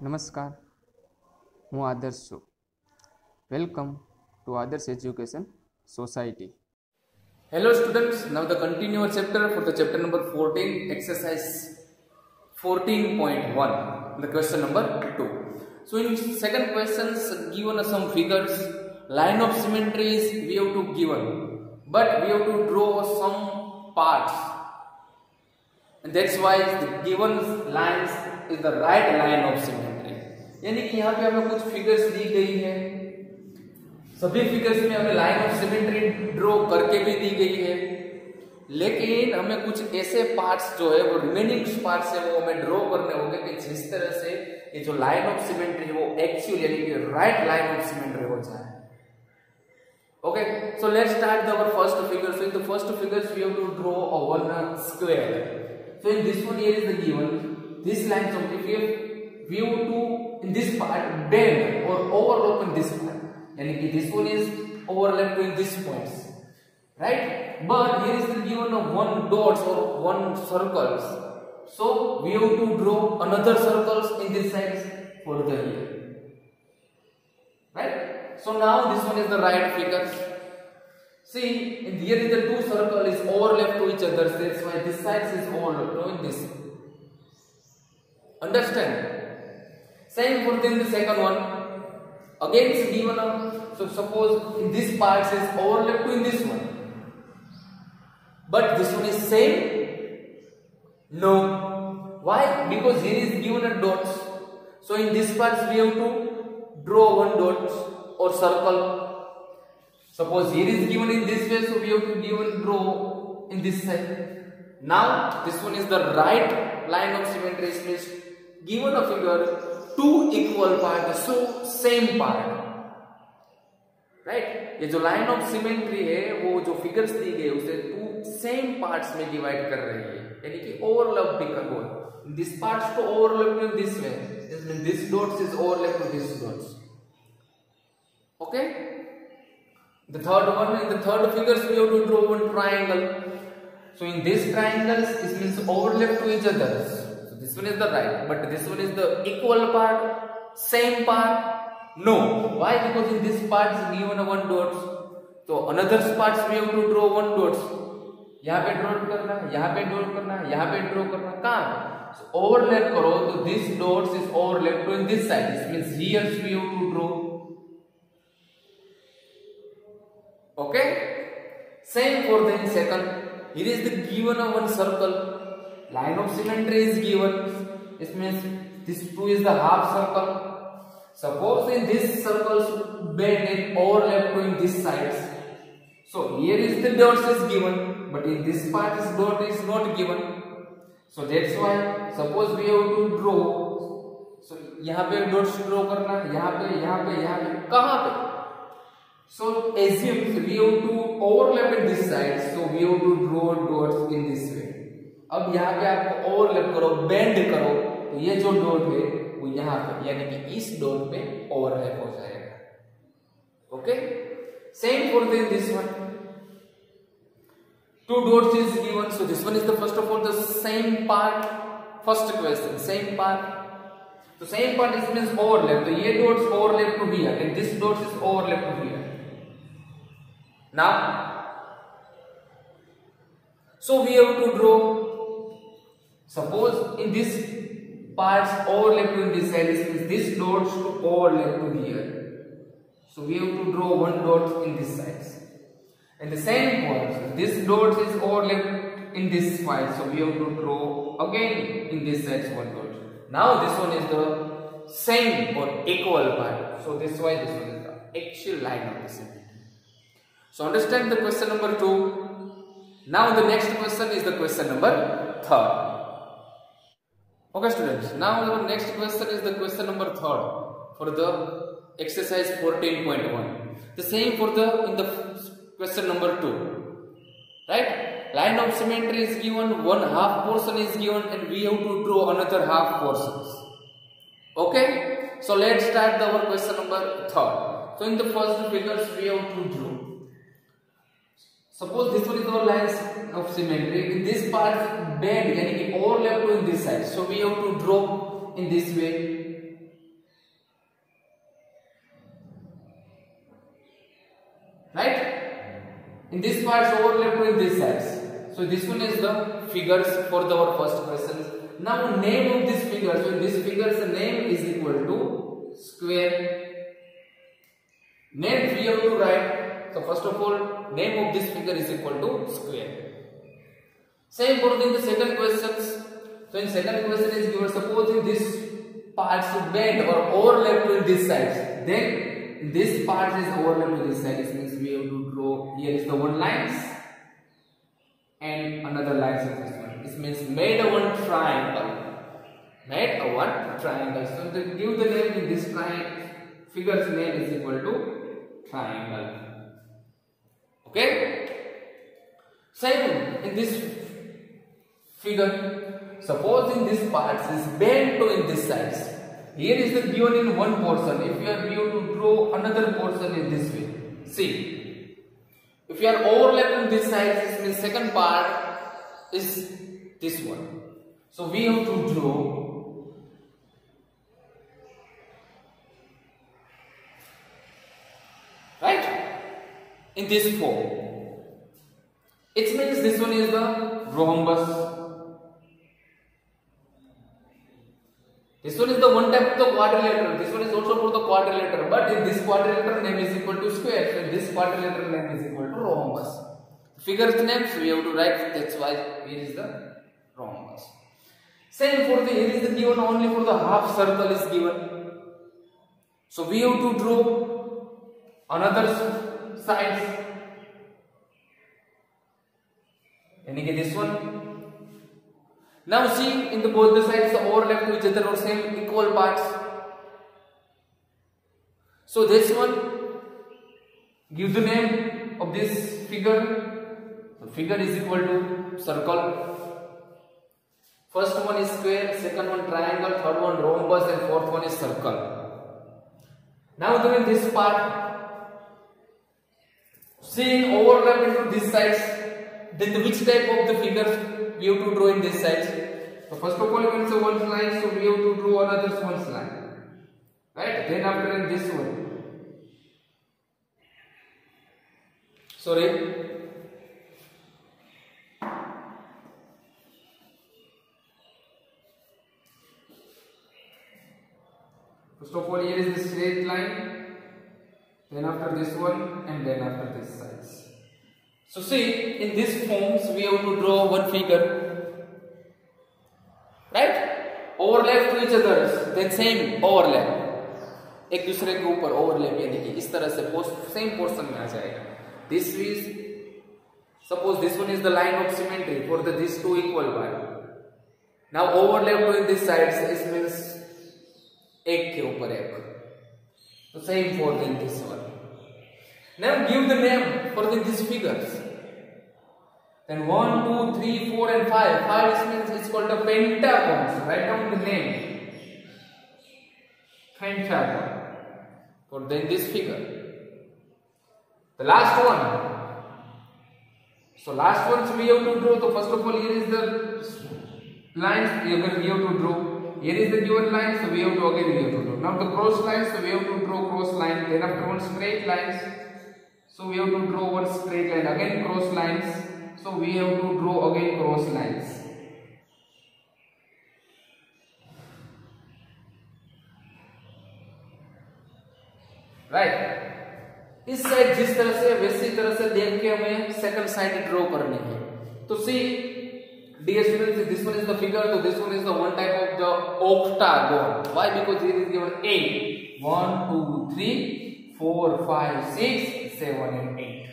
નમસ્કાર, હું આદર્શ છું. વેલકમ ટુ આદર્શ education society. Hello students, now the continuous chapter for the chapter number 14, exercise 14.1, the question number 2. So in second questions given some figures, line of symmetries we have to given, but we have to draw some parts, and that's why the given lines is the right line of symmetry. यानी कि यहाँ पे हमें कुछ figures दी गई है, सभी फिगर्स में हमें लाइन ऑफ सिमेट्री ड्रॉ करके भी दी गई है, लेकिन हमें कुछ ऐसे पार्ट्स जो है वो रिमेनिंग पार्ट्स है वो हमें ड्रॉ करने होंगे कि जिस तरह से ये जो लाइन ऑफ सिमेट्री है वो एक्चुअली यानी कि राइट लाइन ऑफ सिमेट्री हो जाए. Okay, so let's start our first figure. So in the first figures we have to draw a one square. So in this one here is the given this line. So if we have to in this part bend or overlap in this part, yani ki this one is overlap in these points, right? But here is the given of one dots or one circles, so we have to draw another circles in this sides for the here, right? So now this one is the right figure. See, in here is the two circle is overlap to each other, that's why this side is overlap to this. Understand? Same for the second one. Again it's given up. So suppose in this part is overlap to in this one, but this one is same. No. Why? Because here is given a dots. So in this part we have to draw one dot or circle. Suppose here is given in this way, so we have to draw in this side. Now this one is the right line of symmetry. Means given a figure two equal parts, so same part, right? ये जो line of symmetry है वो जो figures दी गई उसे two same parts में divide कर रही है, यानी कि ओवरलैप भी करो. दिस पार्ट्स तो overlap in this way, this dots is overlap to this dots. Okay, the third one, in the third figures we have to draw one triangle. So in this triangles this means overlap to each other. This one is the right, but this one is the equal part, same part. No. Why? Because in this part is given one dots, so another parts we have to draw one dots. यहाँ पे draw करना, यहाँ पे draw करना, यहाँ पे draw करना. कहाँ? So overlap करो तो this dots is overlap to in this side. This means here we have to draw. Okay. Same for the second. Here is the given one circle. Line of symmetry is given. It means this two is the half circle. Suppose in this circles bend and overlap to in this sides. So here is the dots is given, but in this part is dot is not given. So that's why suppose we have to draw. So यहाँ पे dots draw करना, यहाँ पे, यहाँ पे, यहाँ पे, कहाँ पे? So assume we have to overlap in this side. So we have to draw dots in this way. अब यहाँ पे आपको ओवरलैप करो, बेंड करो, तो ये जो डॉट है वो यहाँ पे यानी कि इस डॉट पे ओवरलैप हो जाएगा. Okay, same for this one. Two dots is given, so this one is the first of all the same part. First question, same part. So same part is means overlap. तो ये dots overlap to here and this dots is overlap to here. Now, so we have to draw. Suppose in this parts overlap to this side, means this dots to overlap to here. So we have to draw one dot in this sides. And the same point, this dot is overlap in this side, so we have to draw again in this sides one dot. Now this one is the same or equal part. So this why this one is the actual line of the symmetry. So understand the question number 2. Now the next question is the question number 3. Okay students, now our next question is the question number 3 for the exercise 14.1. The same for the in the question number 2, right? Line of symmetry is given, one half portion is given, and we have to draw another half portions. Okay, so let's start our question number 3. So in the first figures we have to draw. Suppose this one is our lines of symmetry. In this part bend, यानी कि overlap to in this side. So we have to draw in this way. in this parts overlap with this sides. So this one is the figures for our first question. Now name of this figure. So this figure's name is equal to square. Name we have to write. So first of all, name of this figure is equal to square. Same for the second questions. So in second question is given, supposing this parts bend or overlap with this sides, then this part is overlap with this side. It means we have to draw. Here is the one lines and another lines of this one. This means made a one triangle. Made a one triangle. So to give the name in this triangle, figure's name is equal to triangle. Okay. Same in this figure. Supposing this part is bent to in this sides. Here is the given in one portion. If you are due to draw another portion in this way. See. If you are overlapping this side, this means second part is this one. So we have to draw right in this form. It means this one is the rhombus. This one is the one type of the quadrilateral. This one is also for the quadrilateral. But in this quadrilateral name is equal to square. So this quadrilateral name is equal to rhombus. Figure's name, so we have to write. That's why here is the rhombus. Same for the here is the given only for the half circle is given. So we have to draw another sides. यानी कि this one. Now see in the both the sides the overlap to each other or same equal parts. So this one give the name of this figure. The figure is equal to circle. First one is square, second one triangle, third one rhombus, and fourth one is circle. Now doing this part, see in overlap into these sides. Then which type of the figures we have to draw in this side? So first of all, you can say one line, so we have to draw another one line, right? Then after in this one, sorry. First of all, here is the straight line, then after this one, and then after this sides. So see, in these forms we have to draw one figure, right? Overlap to each other, then same overlap, एक दूसरे के ऊपर overlap यानी कि इस तरह से same portion में आ जाएगा. This is, suppose this one is the line of symmetry for the these two equal parts. Now overlap to this sides, this means एक के ऊपर एक. So same for this one. Now give the name for these figures. Then 1, 2, 3, 4 and 5. 5 means it's called a pentagon. So write down the name. Pentagon. For then this figure. The last one. So last one, so we have to draw. So first of all, here is the lines we have to draw. Here is the given line, so we have to draw. Now the cross lines, so we have to draw cross line. Then after one straight lines, so we have to draw one straight line. Again cross lines, so we have to draw again cross lines. Right? इस side जिस तरह से वैसी तरह से देख के हमें सेकंड साइड ड्रॉ करनी है. तो सी dear students, this one is the figure, so this one is the one type of the octagon. Why? Because here is given 8. 1, 2, 3, 4, 5, 6, 7 and 8.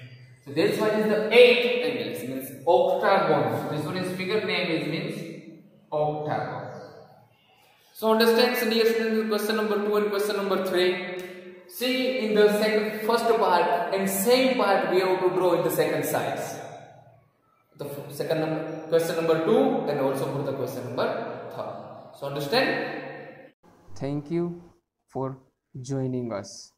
So that's why it is the 8 angles, means octagon. So this one is figure name is means octagon. So understand, dear students, question number 2 and question number 3. See in the first part and same part we have to draw in the second sides. The question number 2 and also for the question number 3. So understand? Thank you for joining us.